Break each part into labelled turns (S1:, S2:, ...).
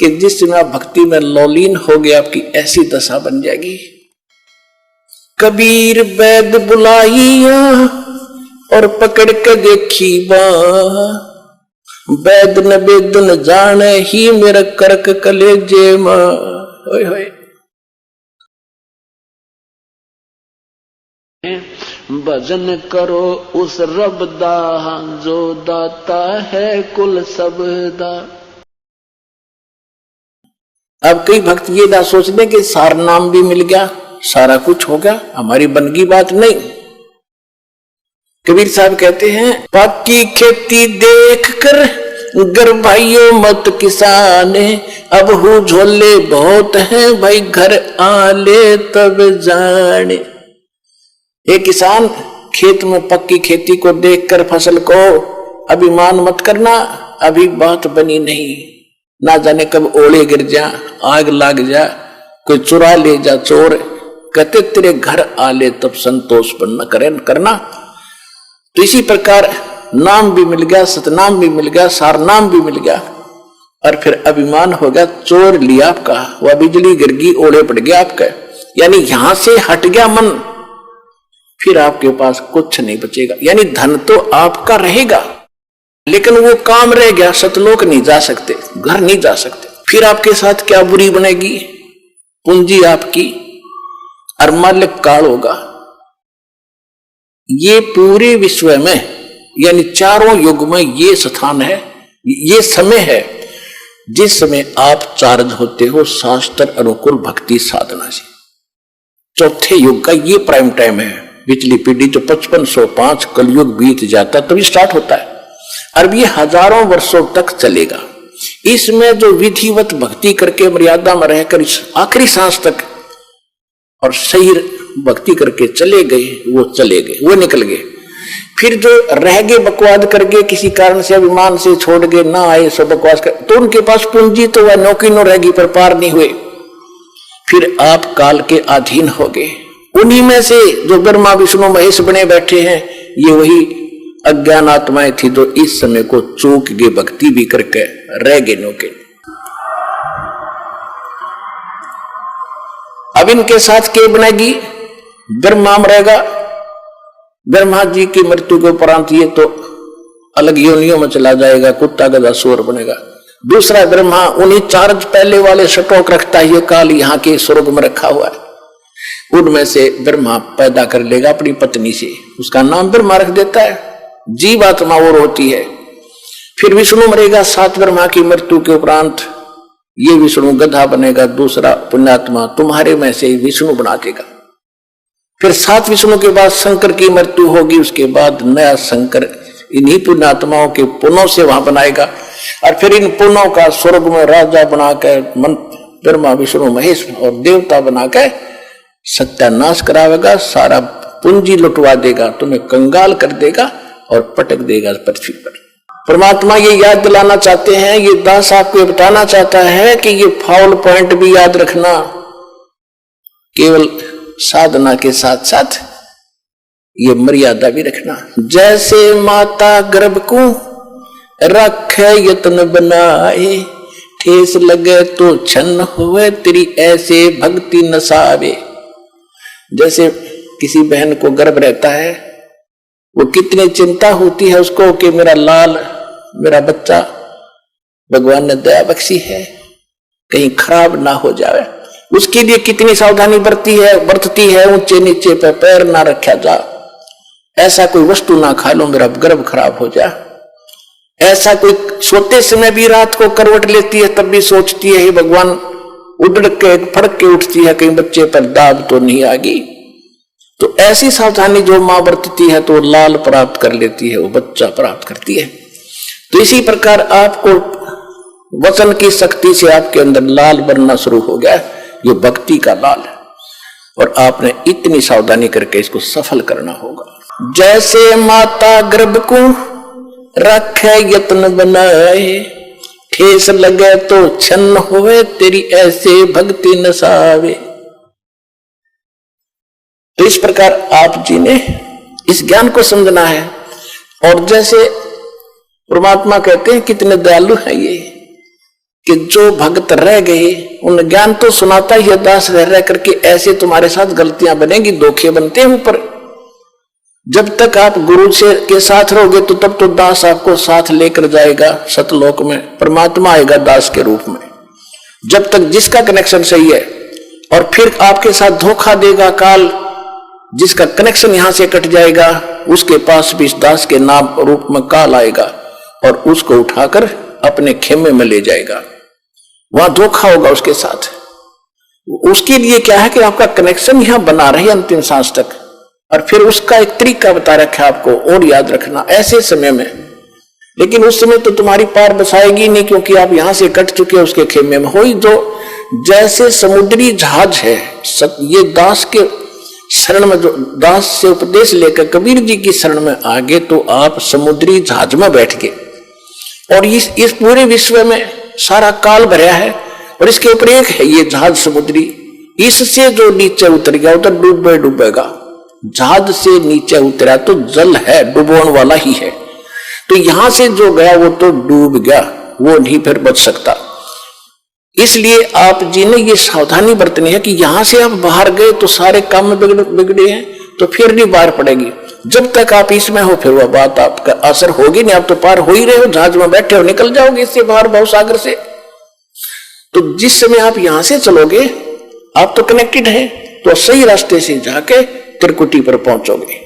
S1: कि जिस समय आप भक्ति में लौलीन हो गए आपकी ऐसी दशा बन जाएगी। कबीर वैद बुलाइया और पकड़ के देखी वैद न वेद न जाने ही मेरा करक कलेजे मां। होय होय। भजन करो उस रब दा जो दाता है कुल सबदा। अब कई भक्त ये ना सोच लें कि सार नाम भी मिल गया, सारा कुछ हो गया, हमारी बनगी बात नहीं। कबीर साहब कहते हैं पक्की खेती देख कर गर भाइयों मत किसाने, अब हूँ झोले बहुत हैं भाई घर आले तब जाने। एक किसान खेत में पक्की खेती को देखकर फसल को अभिमान मत करना, अभी बात बनी नहीं, ना जाने कब ओले गिर जा, आग लग जा, कोई चुरा ले जा चोर, कहते तेरे घर आले तब संतोष न करना। तो इसी प्रकार नाम भी मिल गया, सतनाम भी मिल गया, सार नाम भी मिल गया, और फिर अभिमान हो गया, चोर लिया आपका, वह बिजली गिर गई, ओले पड़ गया आपका, यानी यहां से हट गया मन, फिर आपके पास कुछ नहीं बचेगा। यानी धन तो आपका रहेगा लेकिन वो काम रह गया, सतलोक नहीं जा सकते, घर नहीं जा सकते। फिर आपके साथ क्या बुरी बनेगी, पूंजी आपकी और मालिक काल होगा। ये पूरे विश्व में यानी चारों युग में ये स्थान है, ये समय है जिस समय आप चार्ज होते हो शास्त्र अनुकूल भक्ति साधना से। चौथे युग का ये प्राइम टाइम है। पिछली पीढ़ी जो 5505 कलयुग बीत जाता तभी स्टार्ट होता है, और ये हजारों वर्षों तक चलेगा। इसमें जो विधिवत भक्ति करके मर्यादा में रहकर आखिरी सांस तक और सही भक्ति करके चले गए, वो चले गए, वो निकल गए। फिर जो रह गए बकवाद करके किसी कारण से अभिमान से छोड़ गए, ना आए सब बकवास कर, तो उनके पास पूंजी तो वह नौकी नो रहेगी पर पार नहीं हुए। फिर आप काल के अधीन हो गए। उन्हीं में से जो ब्रह्मा विष्णु महेश बने बैठे हैं, ये वही अज्ञान आत्माएं थी जो इस समय को चूक गए, भक्ति भी करके रह गए नौके। अब इनके साथ क्या बनेगी, ब्रह्मा मरेगा, ब्रह्मा जी की मृत्यु के उपरांत ये तो अलग योनियों में चला जाएगा, कुत्ता गधा सूअर बनेगा। दूसरा ब्रह्मा उन्हीं चार्ज पहले वाले स्टॉक रखता है, ये काल यहाँ के स्वर्ग में रखा हुआ है, उनमें से ब्रह्मा पैदा कर लेगा अपनी पत्नी से, उसका नाम ब्रह्मा रख देता है, जीव आत्मा और होती है। फिर विष्णु मरेगा 7 ब्रह्मा की मृत्यु के उपरांत, ये विष्णु गधा बनेगा, दूसरा पुण्यात्मा तुम्हारे में से विष्णु बना देगा। फिर 7 विष्णु के बाद शंकर की मृत्यु होगी, उसके बाद नया शंकर इन्हीं पुण्यात्माओं के पुनों से वहां बनाएगा, और फिर इन पुनों का स्वर्ग में राजा बनाकर ब्रह्मा विष्णु महेश और देवता बनाकर सत्यानाश करावेगा, सारा पूंजी लुटवा देगा, तुम्हें कंगाल कर देगा और पटक देगा पृथ्वी पर। परमात्मा ये याद दिलाना चाहते हैं, ये दास आपको बताना चाहता है कि ये फाउल पॉइंट भी याद रखना, केवल साधना के साथ साथ ये मर्यादा भी रखना। जैसे माता गर्भ को रखे यत्न बनाए, ठेस लगे तो छन्न हुए तेरी ऐसे भक्ति नसावे। जैसे किसी बहन को गर्भ रहता है, वो कितनी चिंता होती है उसको कि मेरा लाल, मेरा बच्चा भगवान ने दया बख्शी है, कहीं खराब ना हो जाए, उसके लिए कितनी सावधानी बरतती है। ऊंचे नीचे पे पैर ना रखा जा, ऐसा कोई वस्तु ना खा लो मेरा गर्भ खराब हो जाए। ऐसा कोई सोते समय भी रात को करवट लेती है तब भी सोचती है हे भगवान, उड़ के फड़क के उठती है कहीं बच्चे पर दाब तो नहीं आ गई। तो ऐसी सावधानी जो मां बरतती है तो लाल प्राप्त कर लेती है, वो बच्चा प्राप्त करती है। तो इसी प्रकार आपको वचन की शक्ति से आपके अंदर लाल बनना शुरू हो गया, ये भक्ति का लाल है, और आपने इतनी सावधानी करके इसको सफल करना होगा। जैसे माता गर्भ को रखे यत्न बनाए, ठेस लगे तो छन्न होवे तेरी ऐसे भक्ति नसावे। तो इस प्रकार आप जी ने इस ज्ञान को समझना है। और जैसे परमात्मा कहते हैं कितने दयालु है ये, कि जो भक्त रह गए उन ज्ञान तो सुनाता ही है दास रह करके, ऐसे तुम्हारे साथ गलतियां बनेगी, धोखे बनते हैं ऊपर। जब तक आप गुरु से के साथ रहोगे तो तब तो दास आपको साथ लेकर जाएगा सतलोक में, परमात्मा आएगा दास के रूप में। जब तक जिसका कनेक्शन सही है, और फिर आपके साथ धोखा देगा काल, जिसका कनेक्शन यहां से कट जाएगा उसके पास भी दास के नाम रूप में काल आएगा और उसको उठाकर अपने खेमे में ले जाएगा। वहां धोखा होगा उसके साथ। उसके लिए क्या है कि आपका कनेक्शन यहां बना रहे अंतिम सांस तक। और फिर उसका एक तरीका बता रखा है आपको और याद रखना ऐसे समय में। लेकिन उस समय तो तुम्हारी पार बसाएगी नहीं, क्योंकि आप यहां से कट चुके हो उसके खेमे में। हो ही जो जैसे समुद्री जहाज है, ये दास के शरण में, जो दास से उपदेश लेकर कबीर जी की शरण में आगे, तो आप समुद्री जहाज में बैठ गए। और इस पूरे विश्व में सारा काल भरा है और इसके ऊपर एक है ये जहाज समुद्री। इससे जो नीचे उतर गया उधर डूबेगा। जहाज से नीचे उतरा तो जल है, डुबोने वाला ही है। तो यहां से जो गया वो तो डूब गया, वो नहीं फिर बच सकता। इसलिए आप जी ने ये सावधानी बरतनी है कि यहां से आप बाहर गए तो सारे काम में बिगड़े हैं, तो फिर नहीं बाहर पड़ेगी। जब तक आप इसमें हो फिर वह बात आपका असर होगी नहीं। आप तो पार हो ही रहे हो, जहाज में बैठे हो, निकल जाओगे इससे बाहर भवसागर से। तो जिस समय आप यहां से चलोगे आप तो कनेक्टेड है, तो सही रास्ते से जाके त्रिकुटी पर पहुंचोगे।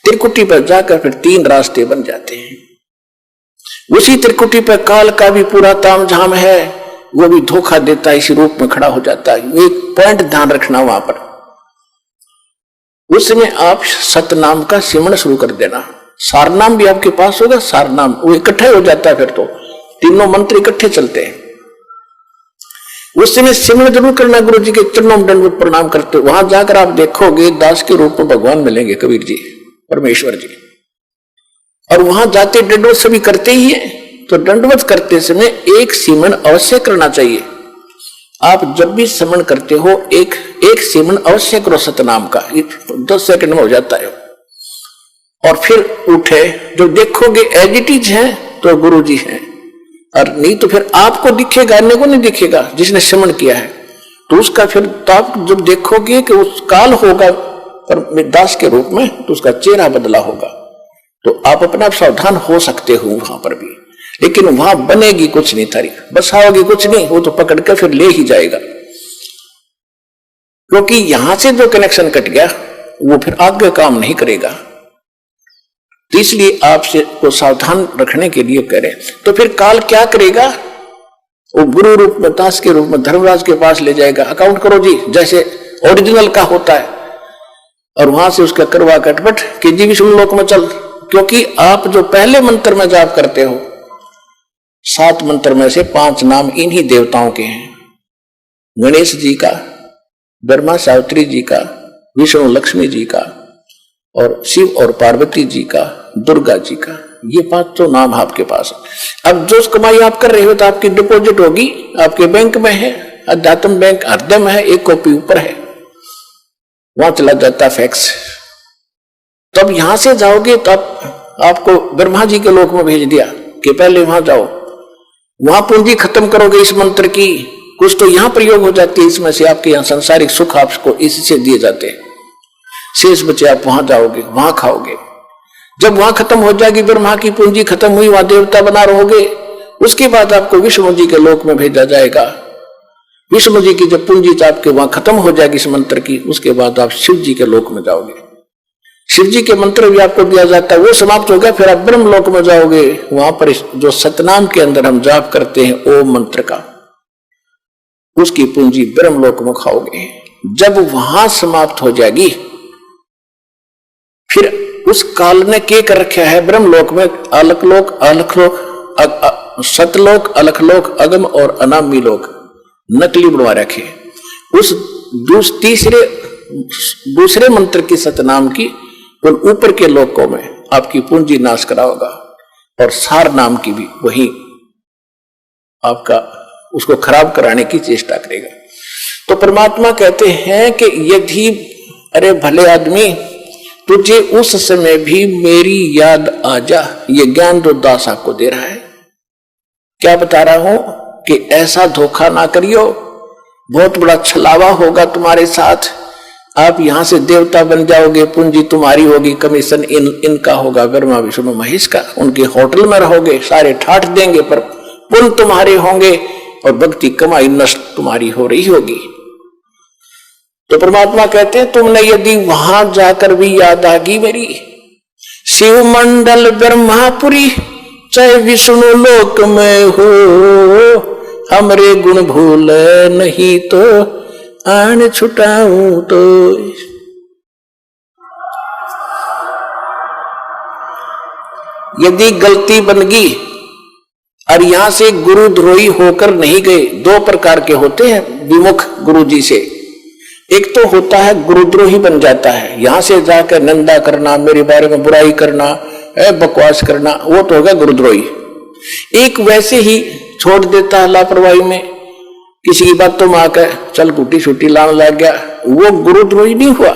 S1: त्रिकुटी पर जाकर फिर 3 रास्ते बन जाते हैं। उसी त्रिकुटी पर काल का भी पूरा तामझाम है, वो भी धोखा देता है, इसी रूप में खड़ा हो जाता है। एक पॉइंट ध्यान रखना वहां पर, उस समय आप सतनाम का सिमरण शुरू कर देना। सारनाम भी आपके पास होगा, सारनाम वो इकट्ठा हो जाता है, फिर तो तीनों मंत्र इकट्ठे चलते हैं। उस समय सिमरण जरूर करना, गुरु जी के चरणों में दंडवत प्रणाम करते। वहां जाकर आप देखोगे दास के रूप में भगवान मिलेंगे, कबीर जी, परमेश्वर जी। और वहां जाते दंडवत सभी करते ही है, तो दंडवत करते समय एक सिमरण अवश्य करना चाहिए। आप जब भी सिमरण करते हो एक सिमरण अवश्य करो सतनाम का, 10 सेकंड में हो जाता है। और फिर उठे, जो देखोगे एज इट इज है तो गुरु जी हैं, और नहीं तो फिर आपको दिखेगा, अन्य को नहीं दिखेगा जिसने सिमरण किया है। तो उसका फिर तो आप जब देखोगे कि उस काल होगा पर दास के रूप में, तो उसका चेहरा बदला होगा। तो आप अपना सावधान हो सकते हो वहां पर भी। लेकिन वहां बनेगी कुछ नहीं, तारीफ बसाओगी कुछ नहीं, वो तो पकड़ के फिर ले ही जाएगा। क्योंकि यहां से जो कनेक्शन कट गया वो फिर आगे काम नहीं करेगा। तो इसलिए आपसे को सावधान रखने के लिए करें। तो फिर काल क्या करेगा, वो गुरु रूप में, दास के रूप में धर्मराज के पास ले जाएगा। अकाउंट करो जी जैसे ओरिजिनल का होता है, और वहां से उसका करवा कटपट कि जी विष्णु लोक में चल। क्योंकि आप जो पहले मंत्र में जाप करते हो, 7 मंत्र में से 5 नाम इन्हीं देवताओं के हैं। गणेश जी का, ब्रह्मा सावित्री जी का, विष्णु लक्ष्मी जी का, और शिव और पार्वती जी का, दुर्गा जी का। ये 5 तो नाम आपके पास है। अब जो कमाई आप कर रहे हो तो आपकी डिपॉजिट होगी, आपके बैंक में है, अध्यात्म बैंक हृदय में है, एक कॉपी ऊपर है, वहां चला जाता फैक्स। तब यहां से जाओगे तो आपको ब्रह्मा जी के लोक में भेज दिया कि पहले वहां जाओ, वहां पूंजी खत्म करोगे इस मंत्र की, कुछ तो यहां प्रयोग हो जाती है इसमें से, आपके यहां सांसारिक सुख आपको इससे दिए जाते हैं। शेष बचे आप वहां जाओगे, वहां खाओगे। जब वहां खत्म हो जाएगी, ब्रह्मा की पूंजी खत्म हुई, वहां देवता बना रहोगे, उसके बाद आपको विष्णु जी के लोक में भेजा जाएगा। विष्णु जी की जब पूंजी आपके वहां खत्म हो जाएगी इस मंत्र की, उसके बाद आप शिव जी के लोक में जाओगे। शिव जी के मंत्र भी आपको दिया जाता है, वो समाप्त हो गया, फिर आप ब्रह्म लोक में जाओगे। वहां पर जो सतनाम के अंदर हम जाप करते हैं ओम मंत्र का, उसकी पूंजी ब्रह्म लोक में खाओगे। जब वहां समाप्त हो जाएगी, फिर उस काल ने क्या कर रखा है ब्रह्मलोक में, अलखलोक, सतलोक, अलखलोक, अगम और अनामी लोक नकली बनवा रखे। उस दूसरे मंत्र की सतनाम की उन ऊपर के लोकों में आपकी पूंजी नाश कराओगा, और सार नाम की भी वही आपका उसको खराब कराने की चेष्टा करेगा। तो परमात्मा कहते हैं कि यदि अरे भले आदमी तुझे उस समय भी मेरी याद आ जा, ये ज्ञान जो दास आपको दे रहा है। क्या बता रहा हूं कि ऐसा धोखा ना करियो, बहुत बड़ा छलावा होगा तुम्हारे साथ, आप यहां से देवता बन जाओगे, पूंजी तुम्हारी होगी, कमीशन इनका होगा, ब्रह्मा विष्णु महेश का, उनके होटल में रहोगे, सारे ठाठ देंगे, पर पुण्य तुम्हारे होंगे और भक्ति कमाई नष्ट तुम्हारी हो रही होगी। तो परमात्मा कहते हैं तुमने यदि वहां जाकर भी याद आगी मेरी, शिव मंडल ब्रह्मापुरी चाहे विष्णु लोक में हो, हमरे गुण भूल नहीं तो आन छुटाऊं तो। यदि गलती बन गई और यहां से गुरुद्रोही होकर नहीं गए, दो प्रकार के होते हैं विमुख गुरु जी से। एक तो होता है गुरुद्रोही बन जाता है, यहां से जाकर निंदा करना, मेरे बारे में बुराई करना, बकवास करना, वो तो होगा गुरुद्रोही। एक वैसे ही छोड़ देता है लापरवाही में, किसी की बातों में आकर चल गुटी छुट्टी लाने लग गया, वो गुरुद्रोही नहीं हुआ,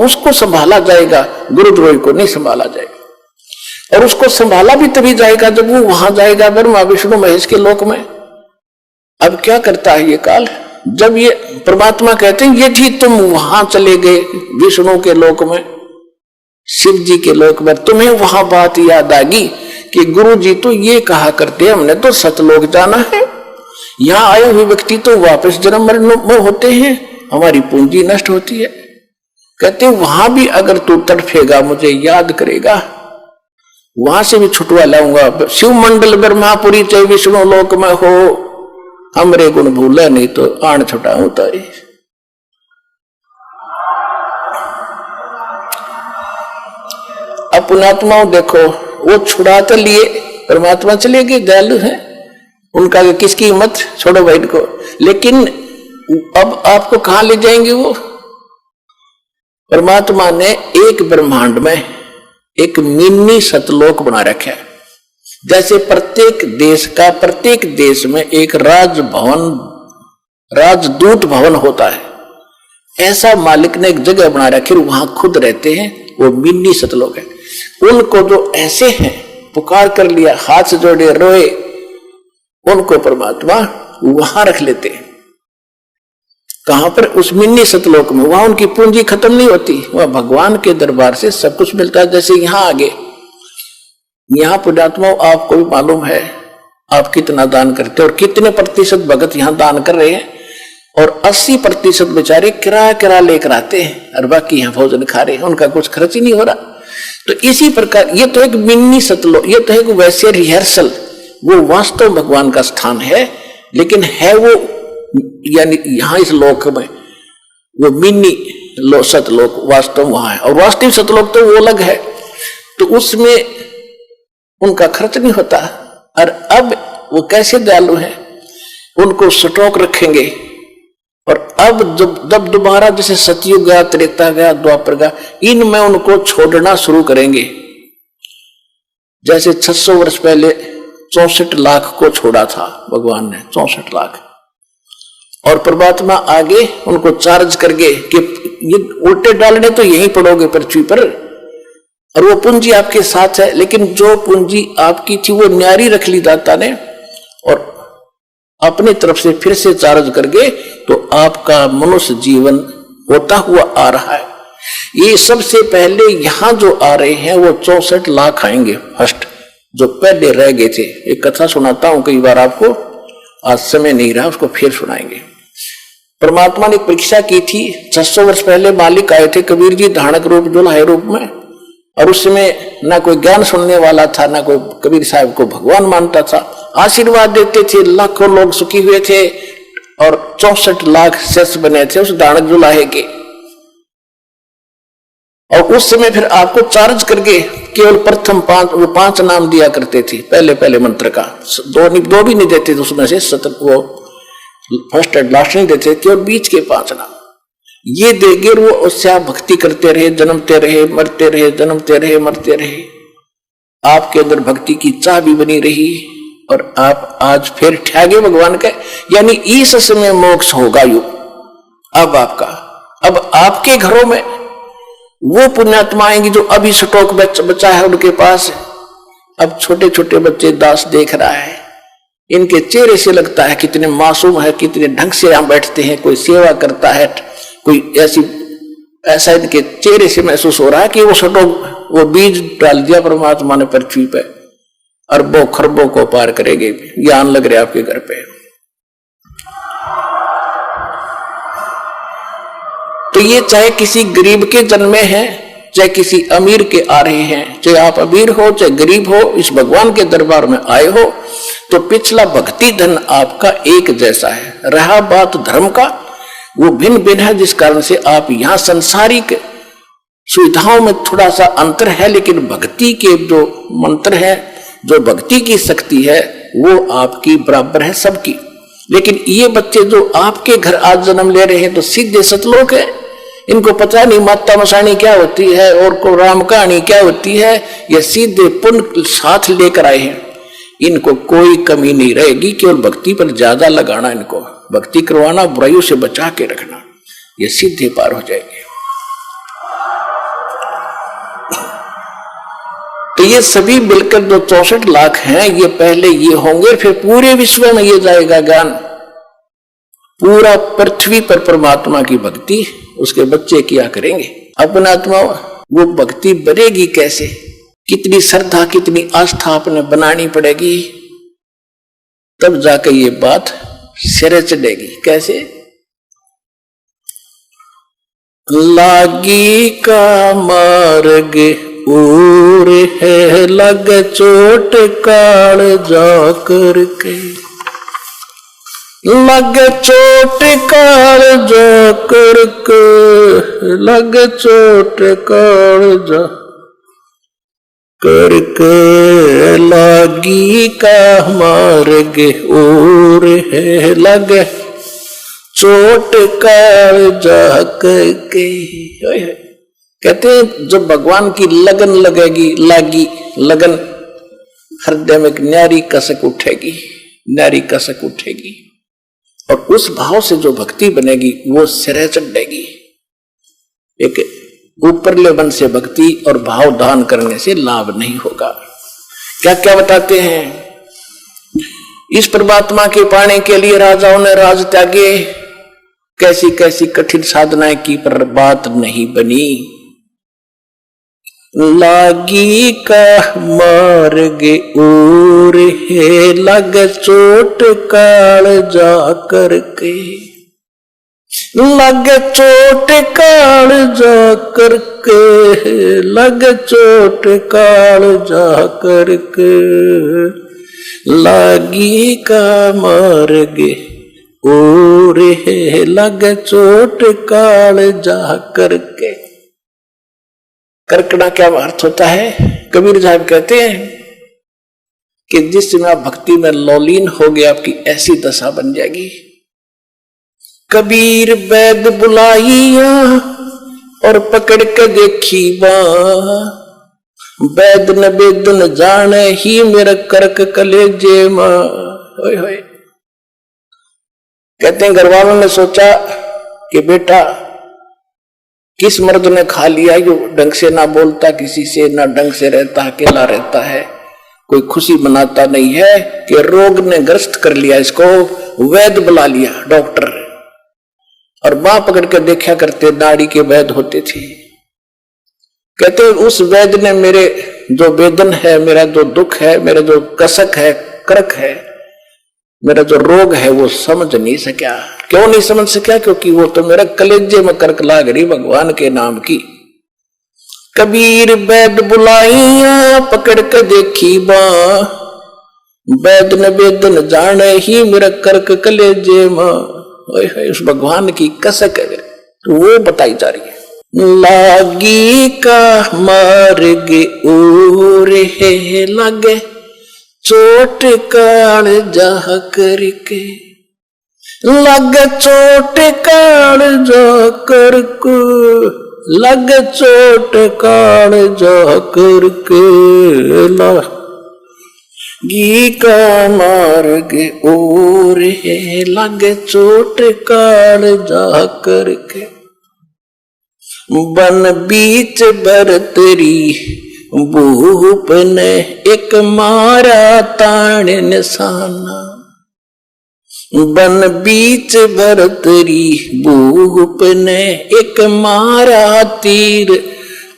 S1: उसको संभाला जाएगा, गुरुद्रोही को नहीं संभाला जाएगा। और उसको संभाला भी तभी जाएगा जब वो वहां जाएगा ब्रह्मा विष्णु महेश के लोक में। अब क्या करता है ये काल, जब ये परमात्मा कहते हैं यदि तुम वहां चले गए विष्णु के लोक में, शिव जी के लोक में, तुम्हें वहां बात याद आगी कि गुरु जी तो ये कहा करते हमने तो सतलोक जाना है, यहाँ आए हुए व्यक्ति तो वापस जन्म मरण में होते हैं, हमारी पूंजी नष्ट होती है। कहते वहां भी अगर तू तड़फेगा मुझे याद करेगा, वहां से भी छुटवा लाऊंगा। शिव मंडल ब्रह्मापुरी चाहे विष्णु लोक में हो, हमरे गुण भूले नहीं तो आन छुटाऊं तारी। पुण्यात्माओं देखो, वो छुड़ा तो लिए, परमात्मा चले गए, दयालु हैं, उनका किसकी हिम्मत, छोड़ो भाई को। लेकिन अब आपको कहां ले जाएंगे वो? परमात्मा ने एक ब्रह्मांड में एक मिनी सतलोक बना रखा है। जैसे प्रत्येक देश में एक राजभवन, राजदूत भवन होता है, ऐसा मालिक ने एक जगह बना रखी, वहां खुद रहते हैं, वो मिनी सतलोक है। उनको जो ऐसे हैं पुकार कर लिया, हाथ से जोड़े रोए, उनको परमात्मा वहां रख लेते हैं। कहां पर? उस मिनी सतलोक में। वहां उनकी पूंजी खत्म नहीं होती, वह भगवान के दरबार से सब कुछ मिलता है। जैसे यहां आगे, यहां पुण्यात्मा आपको भी मालूम है आप कितना दान करते हो और कितने प्रतिशत भगत यहां दान कर रहे हैं, और 80% बेचारे किराया लेकर आते हैं और बाकी यहां भोजन खा रहे हैं, उनका कुछ खर्च ही नहीं हो रहा। तो इसी प्रकार ये तो एक मिनी सतलोक, ये तो एक वैसे रिहर्सल, वो वास्तव भगवान का स्थान है, लेकिन है वो यानी यहां इस लोक में वो मिनी सतलोक वास्तव वहां है, और वास्तविक सतलोक तो वो अलग है। तो उसमें उनका खर्च नहीं होता। और अब वो कैसे दयालु है, उनको स्टॉक रखेंगे। और अब जब दोबारा जैसे सतयुग गया, त्रेता गया, द्वापर गया, इनमें उनको छोड़ना शुरू करेंगे। जैसे 600 वर्ष पहले 64 लाख को छोड़ा था भगवान ने, 64 लाख, और परमात्मा आगे उनको चार्ज करके कि ये उल्टे डालने तो यहीं पड़ोगे पृथ्वी पर, और वो पूंजी आपके साथ है। लेकिन जो पूंजी आपकी थी वो न्यारी रख ली दाता ने, और अपनी तरफ से फिर से चार्ज करके तो आपका मनुष्य जीवन होता हुआ आ रहा है। ये सबसे पहले यहां जो आ रहे हैं वो 64 लाख आएंगे फर्स्ट, जो पहले रह गए थे। एक कथा सुनाता हूं कई बार आपको, आज समय नहीं रहा, उसको फिर सुनाएंगे। परमात्मा ने परीक्षा की थी, 600 वर्ष पहले मालिक आए थे कबीर जी धानक रूप जुल्हाए रूप में, और उस समय ना कोई ज्ञान सुनने वाला था, ना कोई कबीर साहब को भगवान मानता था। आशीर्वाद देते थे, लाखों लोग सुखी हुए थे, और 64 लाख शिष्य बने थे उस धानक जुल्हाए के। और उस समय फिर आपको चार्ज करके केवल प्रथम 5 नाम दिया करते थे, पहले मंत्र का, दो भी नहीं देते थे उसमें से, वो फर्स्ट एंड लास्ट नहीं देते, केवल बीच के 5 नाम ये देगे। वो उससे आप भक्ति करते रहे, जन्मते रहे, मरते रहे, जन्मते रहे, मरते रहे, आपके अंदर भक्ति की चाह भी बनी रही, और आप आज फिर ठहगे भगवान का। यानी इस समय मोक्ष होगा यू अब आपका। अब आपके घरों में वो पुण्यात्मा आएंगी जो अभी स्टॉक बचा है उनके पास। अब छोटे छोटे बच्चे दास देख रहा है, इनके चेहरे से लगता है कितने मासूम है, कितने ढंग से यहां बैठते हैं, कोई सेवा करता है, कोई ऐसा इनके चेहरे से महसूस हो रहा है कि वो बीज डाल दिया परमात्मा ने पृथ्वी पे, अरबों खरबों को पार करेंगे। ज्ञान लग रहा है आपके घर पे। तो ये चाहे किसी गरीब के जन्मे हैं, चाहे किसी अमीर के आ रहे हैं, चाहे आप अमीर हो चाहे गरीब हो, इस भगवान के दरबार में आए हो, तो पिछला भक्ति धन आपका एक जैसा है। रहा बात धर्म का, वो भिन्न भिन्न है, जिस कारण से आप यहां संसारिक सुविधाओं में थोड़ा सा अंतर है, लेकिन भक्ति के जो मंत्र है, जो भक्ति की शक्ति है, वो आपकी बराबर है सबकी। लेकिन ये बच्चे जो आपके घर आज जन्म ले रहे हैं तो सीधे सतलोक है, इनको पता नहीं माता मसाणी क्या होती है और को राम कहानी क्या होती है, ये सीधे पुण्य साथ लेकर आए हैं। इनको कोई कमी नहीं रहेगी, केवल भक्ति पर ज्यादा लगाना, इनको भक्ति करवाना, बुराइयों से बचा के रखना, ये सीधे पार हो जाएंगे। तो ये सभी मिलकर जो 64 लाख हैं, ये पहले ये होंगे, फिर पूरे विश्व में ये जाएगा ज्ञान। पूरा पृथ्वी पर परमात्मा की भक्ति उसके बच्चे किया करेंगे। अपना आत्मा वो भक्ति बनेगी कैसे, कितनी श्रद्धा कितनी आस्था अपने बनानी पड़ेगी, तब जाकर ये बात सिरे चढ़ेगी। कैसे? लागी का मार्ग और है लग चोट काल जाकर के, लग चोट काल जाकर के, लग चोट काल जा करके, लागी का मार्ग और है लग चोट काल जा करके। कहते हैं जब भगवान की लगन लगेगी, लागी लगन, हृदय में एक न्यारी कसक उठेगी, न्यारी कसक उठेगी, और उस भाव से जो भक्ति बनेगी वो सिरे चढ़ेगी। एक ऊपरले मन से भक्ति और भाव दान करने से लाभ नहीं होगा। क्या क्या बताते हैं? इस परमात्मा के पाने के लिए राजाओं ने राज त्यागे, कैसी कैसी कठिन साधनाएं की, पर बात नहीं बनी। लागी का मार्ग और है लग चोट काल जा करके, लग चोट काल जा करके, लग चोट काल जा करके, लागी का मार्ग और है लग चोट काल जा करके। करकड़ा क्या अर्थ होता है? कबीर साहब कहते हैं कि जिस समय आप भक्ति में लौलीन हो गए, आपकी ऐसी दशा बन जाएगी। कबीर वैद बुलाइया और पकड़ के देखी बाँ, वैद न वेद न जाने ही मेरा करक कलेजे माँ। होय होय। कहते हैं घर वालों ने सोचा कि बेटा किस मर्द ने खा लिया, जो ढंग से ना बोलता किसी से, ना ढंग से रहता, अकेला रहता है, कोई खुशी मनाता नहीं है, कि रोग ने ग्रस्त कर लिया इसको। वैद बुला लिया, डॉक्टर, और बाँ पकड़ कर देखा करते, नाड़ी के वैद होते थे। कहते उस वैद ने मेरे जो वेदन है, मेरा जो दुख है, मेरा जो कसक है, करक है, मेरा जो रोग है, वो समझ नहीं सका। क्यों नहीं समझ सका? क्योंकि वो तो मेरा कलेजे में करक लाग रही भगवान के नाम की। कबीर वैद बुलाइया पकड़ के देखी बाँ, वैद न वेद न जाने ही मेरा करक कलेजे माँ। उस भगवान की कसक है, तो वो बताई जा रही है। लागी का मार्ग और है लगे चोट काल जा करके, लग चोट काल जा करके, लग चोट काल जा करके, लागी का मार्ग और है लग चोट काल जा करके। बन बीच बरतरी भूप ने एक मारा ताण निशाना, बन बीच भरतरी भूप ने एक मारा तीर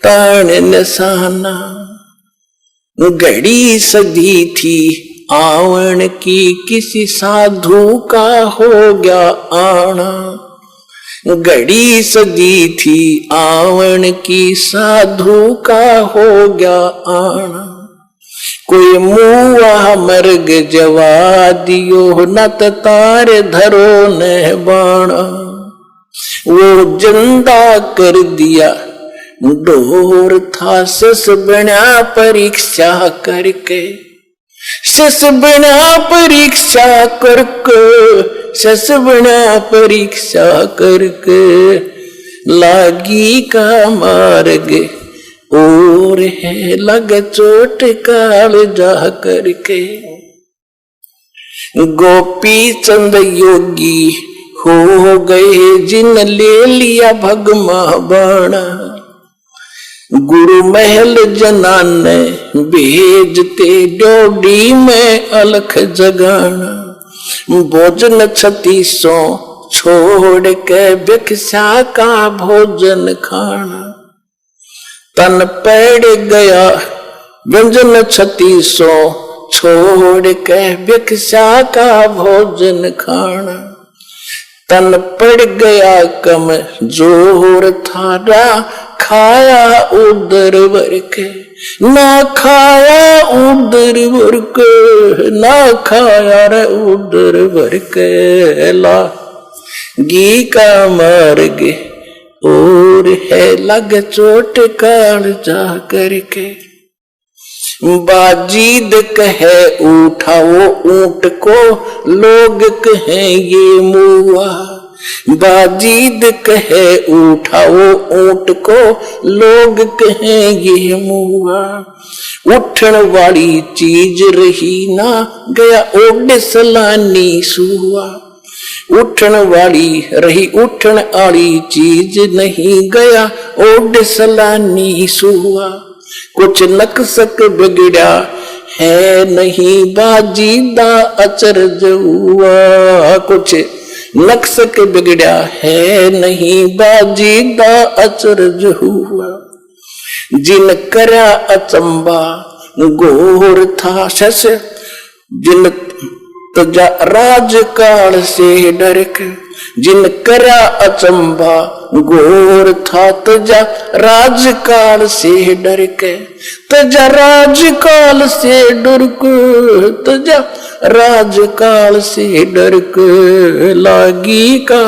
S1: तान निशाना। घड़ी सदी थी आवन की किसी साधु का हो गया आना। घड़ी सदी थी आवन की साधु का हो गया आना। कोई मुआ मर्ग जवा दियो न तार धरो न बाणा। वो जिंदा कर दिया डोर था सस बना परीक्षा करके। सस बना परीक्षा करके, सस बना परीक्षा करके लागी का मार्ग और है लग चोट काल जा करके। गोपी चंद योगी हो गए जिन ले लिया भगमा बाणा। गुरु महल जनाने भेजते डोडी में अलख जगाना। भोजन 3600 छोड़ के भिक्षा का भोजन खाना। तन पड़ गया व्यंजन 3600 छोड़ के भिक्षा का भोजन खाना। तन पड़ गया कम जोर थारा खाया उदर वर्क ना खाया उदर वर्क ना खाया रे उदर वर्क। ला गी का मार्ग और है लग चोट काल जा करके। बाजीद कहे उठाओ ऊंट को लोग कहे ये मुआ। बाजीद कहे उठाओ ऊंट को लोग कहे ये मुआ। उठन वाली चीज रही ना गया ओड सलानी सुआ। उठन वाली रही उठन वाली चीज नहीं गया ओड सलानी सुआ। कुछ नक्सक बिगड़ा है नहीं बाजीदा अचरज हुआ। कुछ नक्सक बिगड़ा है नहीं बाजीदा अचरज हुआ। जिन करा अचंबा घोर था शस जिन तजा राजकाल से डरक। जिन करा अचंबा घोर था तजा राजकाल से डर के। तजा राजकाल से डर के, तजा राजकाल से डर के लागी का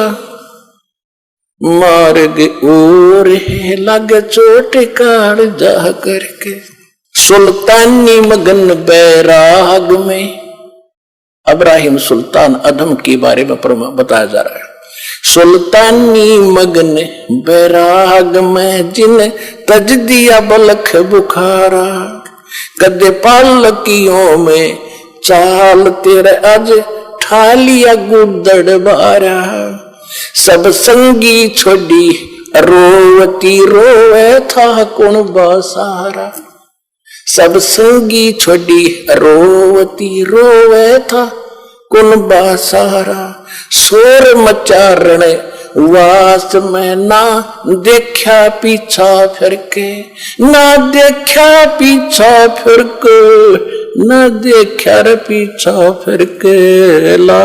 S1: मार्ग और है लग चोट काल जा करके। सुल्तानी मगन बैराग में इब्राहिम सुल्तान अदम के बारे में बताया जा रहा है। सुल्तानी मगन बैराग में जिन तज दिया बलख बुखारा। कदे पालकियों में चाल तेरे आज ठालिया गुदड़ बारा। सब संगी छोड़ी रोवती रोवे था कौन बासारा। सब संगी छोड़ी रोवती रोवे था कौन बासारा। शोर मचारण वास में ना देखा पीछा फिर के। ना देखा पीछा फिर के, ना देखा रे पीछा फिर के। ला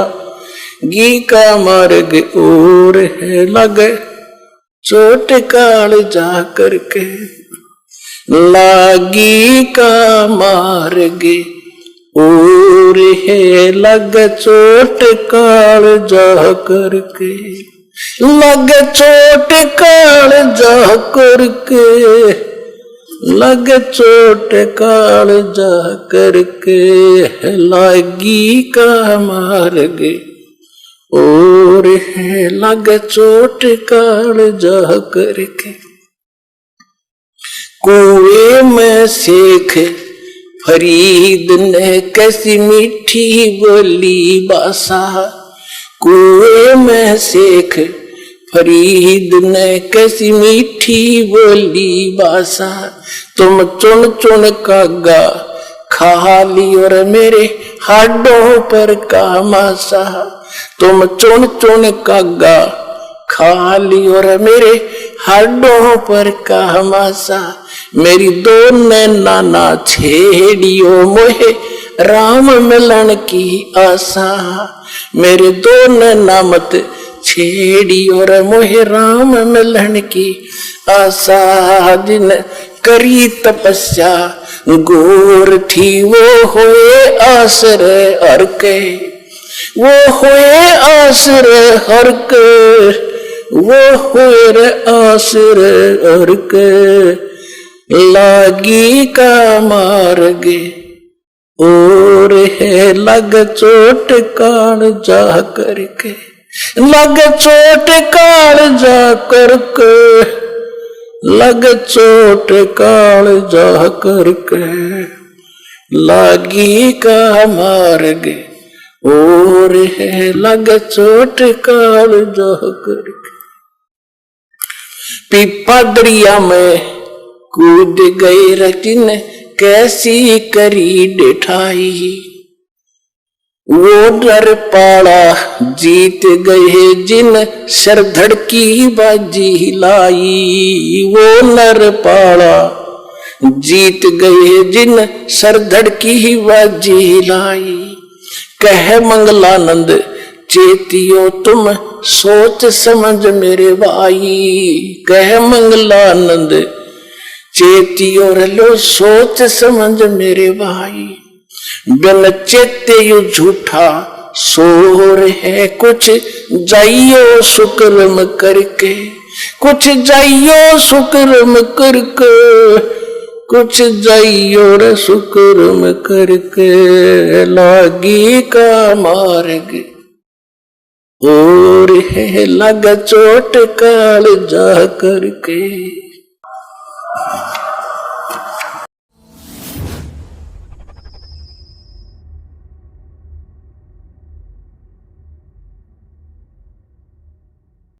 S1: गी का मार्ग और है लगे चोट काल जा करके। लागी का मार्ग और है लग चोट काल जा करके। लग चोट काल जा करके। लग चोट काल जा करके। लागी का मार्ग और है लग चोट काल जा करके। कुएं में शेख फरीद ने कैसी मीठी बोली बासा। कुएं में शेख फरीद ने कैसी मीठी बोली बासा। तुम चुन चुन कागा खा ली और मेरे हाडों पर का मासा। तुम चुन चुन कागा खा लियो रे मेरे हाडों पर का मासा। मेरी दो नैना ना छेड़ियो मोहे राम मिलन की आशा। मेरे दो नैना मत छेड़ियो रे मोहे राम मिलन की आशा। दिन करी तपस्या गोर थी वो होए आसरे हर के, वो होए आसरे हर के, वो होए रे आसरे हर के। लागी का मार्गे और है लग चोट काल जा करके, लग चोट काल जा करके, लग चोट काल जा करके। लागी का मार्ग और है लग चोट काल जा करके। पीपा दरिया में कूद गए रटिन कैसी करी डिठाई। वो डर पाड़ा जीत गए जिन सर धड़की बाजी लाई। वो नर पाड़ा जीत गए जिन सर धड़की बाजी लाई। कह मंगलानंद चेतियो तुम सोच समझ मेरे भाई। कह मंगलानंद चेतियो लो सोच समझ मेरे भाई। बिन चेते यू झूठा शोर है कुछ जाइयो सुकर्म करके, कुछ जाइयो सुकर्म करके, कुछ जाइयो रे सुकर्म करके। लागी का मार्ग और है लग चोट काल जा करके।